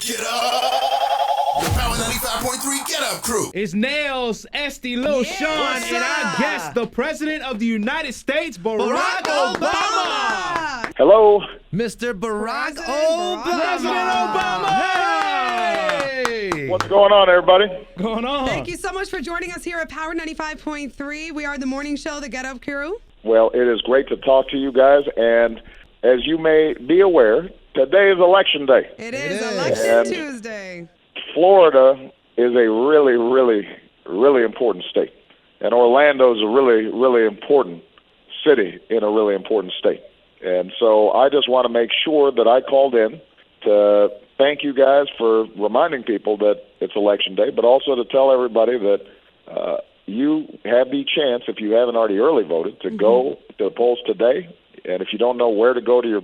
Get up! The Power 95.3 GetUp Crew. It's Nails, Esty, Lil Sean, and our guest, the President of the United States, Barack Obama. Hello. Mr. Barack President Obama. Hey! What's going on, everybody? Going on? Thank you so much for joining us here at Power 95.3. We are the morning show, the GetUp Crew. Well, it is great to talk to you guys, and as you may be aware, today is Election Day. It is Election Tuesday. Florida is a really, really, really important state, and Orlando is a really, really important city in a really important state. And so I just want to make sure that I called in to thank you guys for reminding people that it's Election Day, but also to tell everybody that you have the chance, if you haven't already early voted, to go to the polls today. And if you don't know where to go to your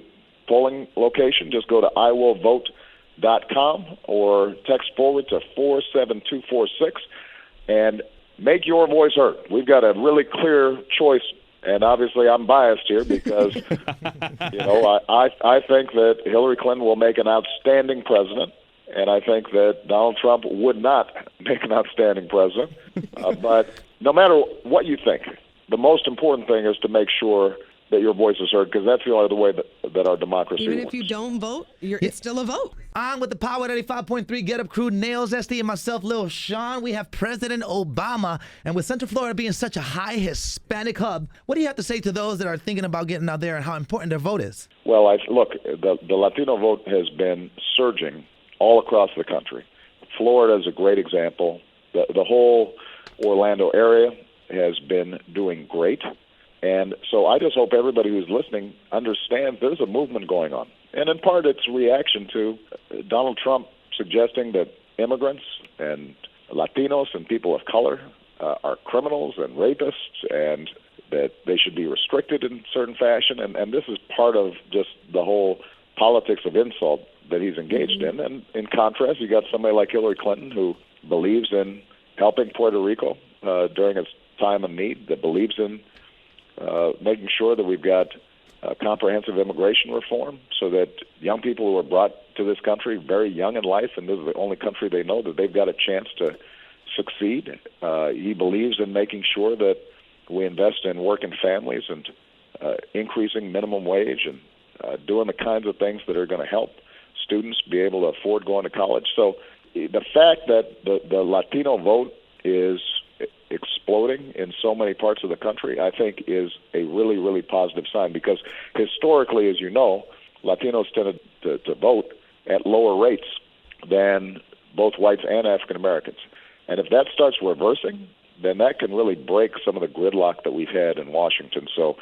polling location, just go to iwillvote.com or text forward to 47246 and make your voice heard. We've got a really clear choice, and obviously I'm biased here because I think that Hillary Clinton will make an outstanding president, and I think that Donald Trump would not make an outstanding president. But no matter what you think, the most important thing is to make sure that your voice is heard, because that's the only way that our democracy Even works. if you don't vote, it's still a vote. I'm with the Power 95.3 GetUp Crew, Nails, Esty, and myself, Lil Sean. We have President Obama, and with Central Florida being such a high Hispanic hub, what do you have to say to those that are thinking about getting out there and how important their vote is? Well, look, the Latino vote has been surging all across the country. Florida is a great example. The whole Orlando area has been doing great. And so I just hope everybody who's listening understands there's a movement going on. And in part, it's a reaction to Donald Trump suggesting that immigrants and Latinos and people of color are criminals and rapists, and that they should be restricted in certain fashion. And this is part of just the whole politics of insult that he's engaged in. And in contrast, you got somebody like Hillary Clinton, who believes in helping Puerto Rico during its time of need, that believes in making sure that we've got comprehensive immigration reform so that young people who are brought to this country very young in life, and this is the only country they know, that they've got a chance to succeed. He believes in making sure that we invest in working families and increasing minimum wage and doing the kinds of things that are going to help students be able to afford going to college. So the fact that the Latino vote is exploding in so many parts of the country, I think is a really, really positive sign, because historically, as you know, Latinos tended to vote at lower rates than both whites and African Americans. And if that starts reversing, then that can really break some of the gridlock that we've had in Washington. So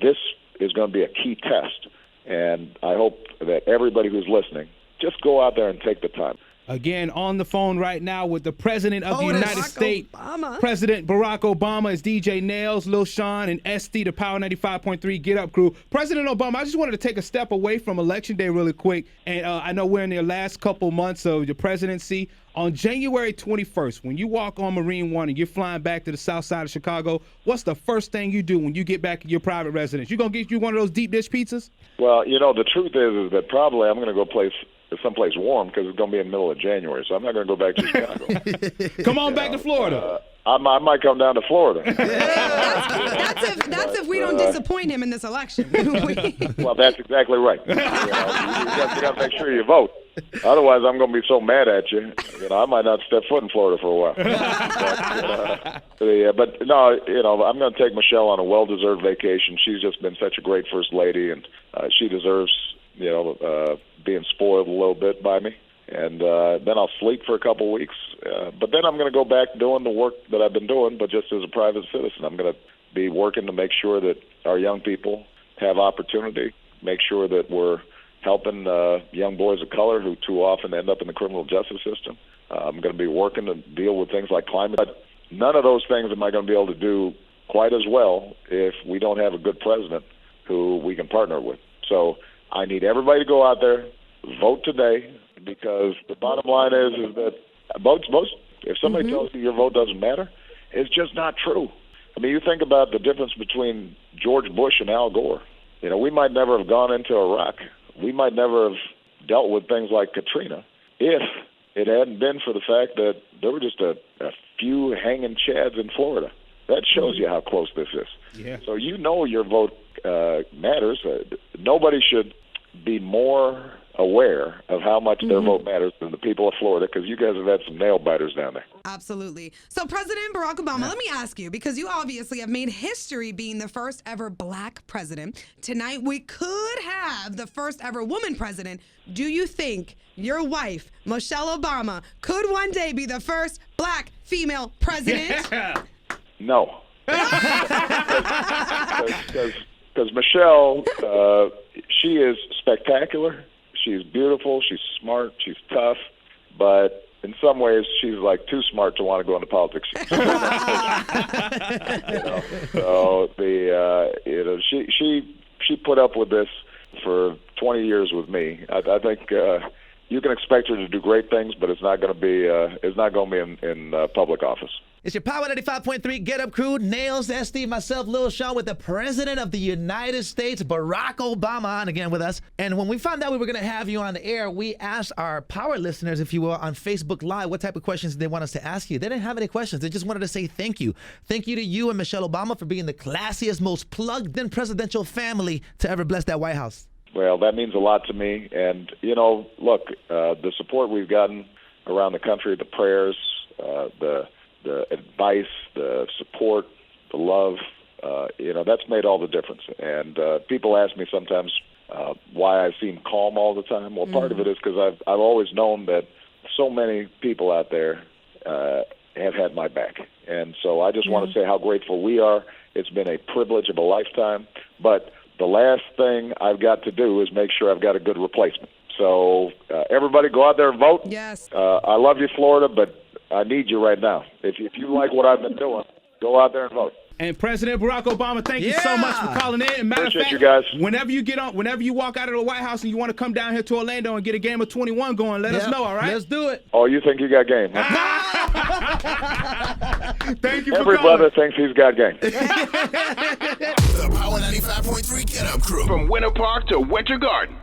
this is going to be a key test, and I hope that everybody who's listening, just go out there and take the time. Again, on the phone right now with the President of the United States, Obama. President Barack Obama, is DJ Nails, Lil Sean, and Esty, the Power 95.3 GetUp Crew. President Obama, I just wanted to take a step away from Election Day really quick, and I know we're in the last couple months of your presidency. On January 21st, when you walk on Marine One and you're flying back to the south side of Chicago, what's the first thing you do when you get back to your private residence? You going to get you one of those deep dish pizzas? Well, the truth is that probably I'm going to go someplace warm, because it's going to be in the middle of January, so I'm not going to go back to Chicago. Come on back to Florida. I might come down to Florida. That's if we don't disappoint him in this election. Well, that's exactly right. You got to make sure you vote. Otherwise, I'm going to be so mad at you. I might not step foot in Florida for a while. But no, I'm going to take Michelle on a well-deserved vacation. She's just been such a great first lady, and she deserves, being spoiled a little bit by me. And then I'll sleep for a couple of weeks. But then I'm going to go back doing the work that I've been doing, but just as a private citizen. I'm going to be working to make sure that our young people have opportunity, make sure that we're helping young boys of color who too often end up in the criminal justice system. I'm going to be working to deal with things like climate. But none of those things am I going to be able to do quite as well if we don't have a good president who we can partner with. So I need everybody to go out there, vote today, because the bottom line is that votes, if somebody tells you your vote doesn't matter, it's just not true. I mean, you think about the difference between George Bush and Al Gore. We might never have gone into Iraq. We might never have dealt with things like Katrina if it hadn't been for the fact that there were just a few hanging chads in Florida. That shows you how close this is. Yeah. So you know your vote matters. Nobody should be more aware of how much their vote matters than the people of Florida, because you guys have had some nail biters down there. Absolutely. So President Barack Obama, let me ask you, because you obviously have made history being the first ever black president. Tonight we could have the first ever woman president. Do you think your wife, Michelle Obama, could one day be the first black female president? Yeah. No. Because Michelle, she is spectacular. She's beautiful. She's smart. She's tough. But in some ways, she's like too smart to want to go into politics. She put up with this for 20 years with me. I think you can expect her to do great things, but it's not going to be in public office. It's your Power 95.3 GetUp Crew, Nails, Esty, myself, Lil Sean, with the President of the United States, Barack Obama, on again with us. And when we found out we were going to have you on the air, we asked our Power listeners, if you will, on Facebook Live, what type of questions they want us to ask you. They didn't have any questions. They just wanted to say thank you. Thank you to you and Michelle Obama for being the classiest, most plugged-in presidential family to ever bless that White House. Well, that means a lot to me. And, look, the support we've gotten around the country, the prayers, the advice, the support, the love, that's made all the difference. And people ask me sometimes why I seem calm all the time. Well, part of it is because I've always known that so many people out there have had my back. And so I just want to say how grateful we are. It's been a privilege of a lifetime. But the last thing I've got to do is make sure I've got a good replacement. So everybody go out there and vote. Yes. I love you, Florida, but I need you right now. If you like what I've been doing, go out there and vote. And President Barack Obama, thank you so much for calling in. And matter of fact, you guys. whenever you walk out of the White House and you want to come down here to Orlando and get a game of 21 going, let us know, all right? Let's do it. Oh, you think you got game? Huh? Thank you for Every calling. brother thinks he's got game. The Power 95.3 GetUp Crew. From Winter Park to Winter Garden.